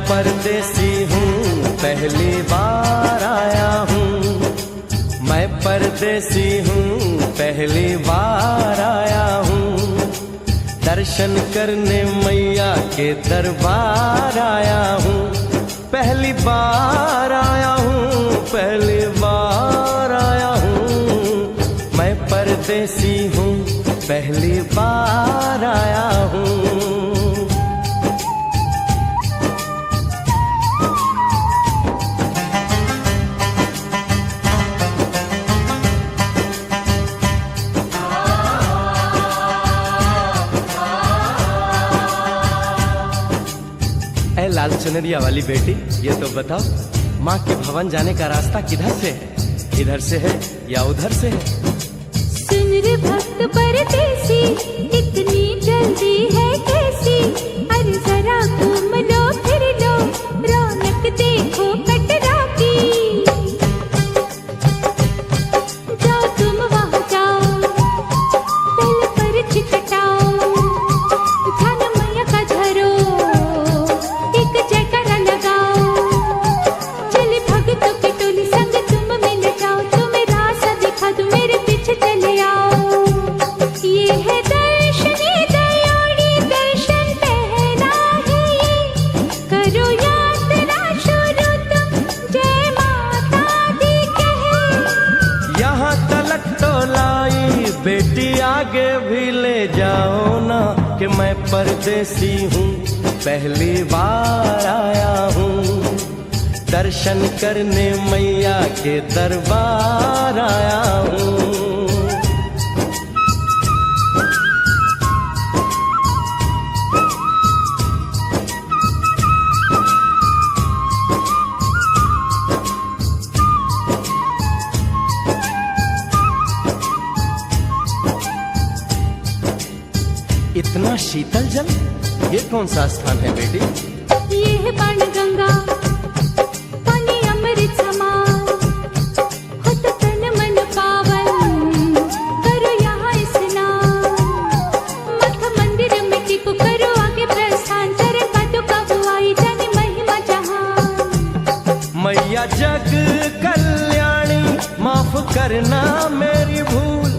परदेसी हूँ पहली बार आया हूँ, मैं परदेसी हूँ पहली बार आया हूँ, दर्शन करने मैया के दरबार आया हूँ, पहली बार आया हूँ, पहली बार आया हूँ, मैं परदेसी हूँ पहली बार आया हूँ। लाल चुनरिया वाली बेटी, ये तो बताओ माँ के भवन जाने का रास्ता किधर से है? इधर से है या उधर से है? सुन रे भक्त परदेसी, इतनी जल्दी है कैसी? अरे जरा घूम लो फिर लो, रौनक देखो कटरा की। जाओ तुम वहाँ जाओ, पहले पर्ची कटाओ, ध्यान मैया का धरो, जयकारा लगाओ, चले भक्तों की टोली संग तुम मिल जाओ, तुम्हें रास्ता दिखा दूं, मेरे पीछे चले आओ। ये है दर्शनी दयाड़ी दर्शन पहला है ये, करो यात्रा शुरू तुम, जय माता दी कहे। यहाँ तलक तो लाई बेटी, आगे भी ले जाओ ना, कि मैं परदेसी हूँ पहली बार आया हूँ, दर्शन करने मैया के दरबार आया हूँ। इतना शीतल जल, ये कौन सा स्थान है बेटी? ये है बाण गंगा, पानी अमृत समान, होता तन मन पावन, करो यहाँ स्नान, मठ मंदिर में टिको, करो आगे प्रस्थान, चरण पादुका बुआई, जाने महिमा जहान। मैया जग कल्याणी, माफ करना मेरी भूल,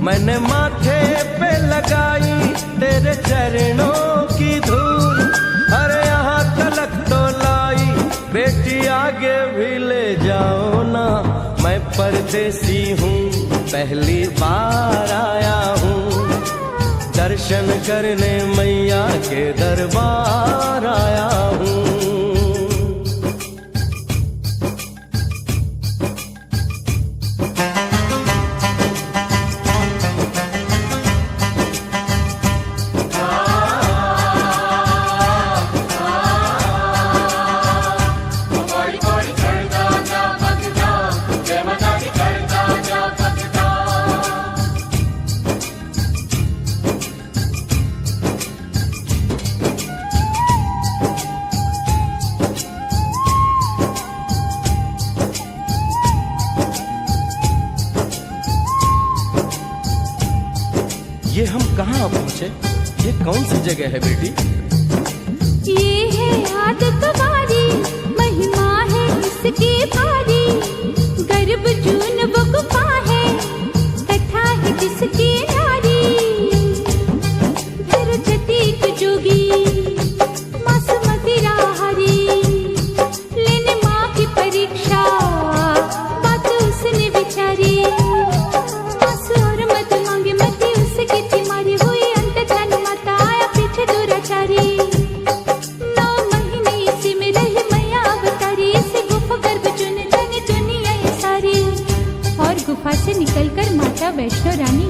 मैंने माथे पे लगाई तेरे चरणों की धूल, अरे यहाँ तलक तो लाई बेटी, आगे भी ले जाओ ना, मैं परदेसी हूँ पहली बार आया हूँ, दर्शन करने मैया के दरबार आया हूँ। ये हम कहाँ पहुँचे? ये कौन सी जगह है बेटी? ये है आदत तुम्हारी, महिमा है इसकी भारी, गर्भ जून वो गुफा है, कथा है जिसकी नारी, धर जतीक जोगी मासुमती राहरी, लेने माँ की परीक्षा, बात उसने विचारी, से निकलकर माता वैष्णो रानी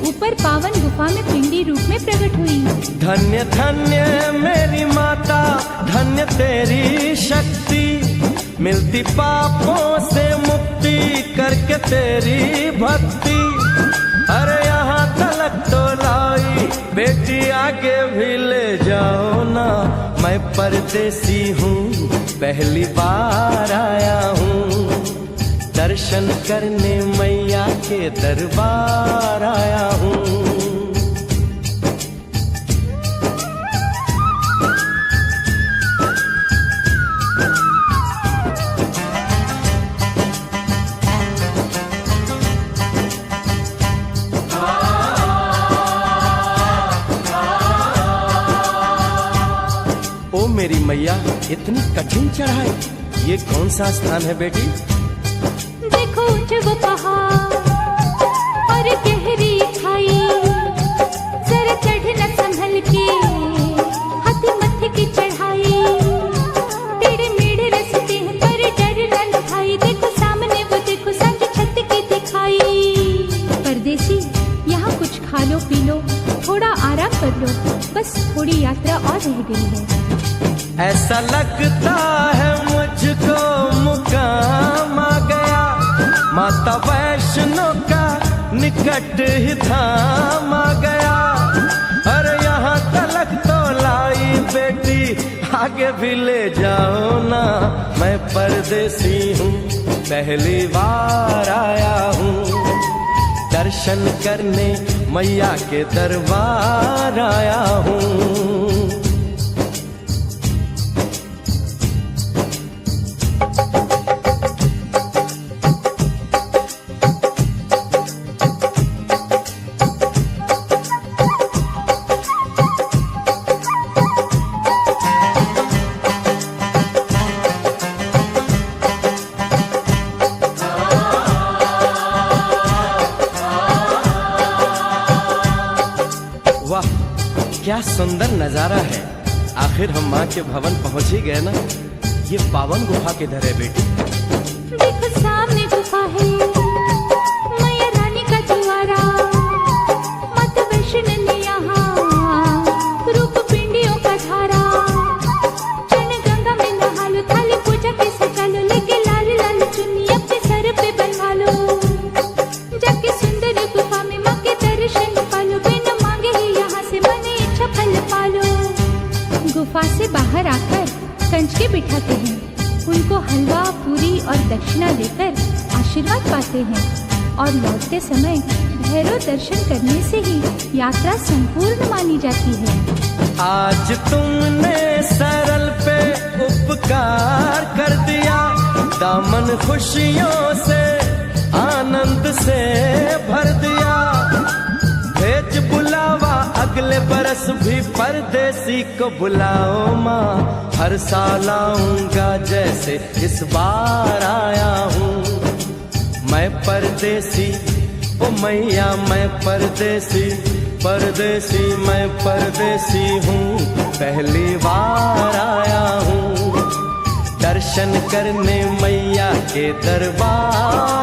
ऊपर पावन गुफा में पिंडी रूप में प्रकट हुई। धन्य धन्य मेरी माता, धन्य तेरी शक्ति, मिलती पापों से मुक्ति करके तेरी भक्ति, अरे यहाँ तलक तो लाई बेटी, आगे भी ले जाओ ना, मैं परदेसी हूँ पहली बार आया हूँ, दर्शन करने मैया के दरबार आया हूँ। ओ मेरी मैया, इतनी कठिन चढ़ाई, ये कौन सा स्थान है बेटी? देखो ऊंचे वो पहाड़ और गहरी खाई, जरा चढ़ना संभल के, हाथी मत्थे की चढ़ाई, टेढ़े मेढ़े रास्ते हैं पर डरना न भाई, देखो सामने वो देखो संग छत की दिखाई। परदेसी यहाँ कुछ खा लो पी लो, थोड़ा आराम कर लो, बस थोड़ी यात्रा और रह गई है। ऐसा लगता है मुझको मुकाम आ गया, माता वैष्णो का निकट ही धाम आ गया। अरे यहाँ तलक तो लाई बेटी, आगे भी ले जाओ ना, मैं परदेसी हूँ, पहली बार आया हूँ। दर्शन करने मैया के दरबार आया हूँ। वाह, क्या सुंदर नजारा है। आखिर हम माँ के भवन पहुंच ही गए ना। ये पावन गुफा किधर है बेटी? देखो सामने गुफा है, मैया रानी का द्वारा, माता वैष्णो ने यहाँ रूप पिंडियों का धारा। चरण गंगा में नहा लो, थाली पूजा के सजा लो, लेके लाल लाल चुन्नी अपने सर पे बनवा लो, जाके सुंदर गुफा में माँ के दर्शन पालो, बिना मांगे ही यहाँ से मने इच्छा फल पालो। गुफा से बाहर आकर कंचके बिठाते हैं, उनको हलवा पूरी और दक्षिणा देकर आशीर्वाद पाते हैं, और लौटते समय भैरव दर्शन करने से ही यात्रा संपूर्ण मानी जाती है। आज तुमने सरल पे उपकार कर दिया, दामन खुशियों से आनंद से भर दिया। भेज बुलावा अगले बरस भी परदेसी को बुलाओ माँ, हर साल आऊंगा जैसे इस बार आया हूँ। मैं परदेसी, ओ मैया मैं परदेसी, परदेसी मैं परदेसी हूँ, पहली बार आया हूँ। दर्शन करने मैया के दरबार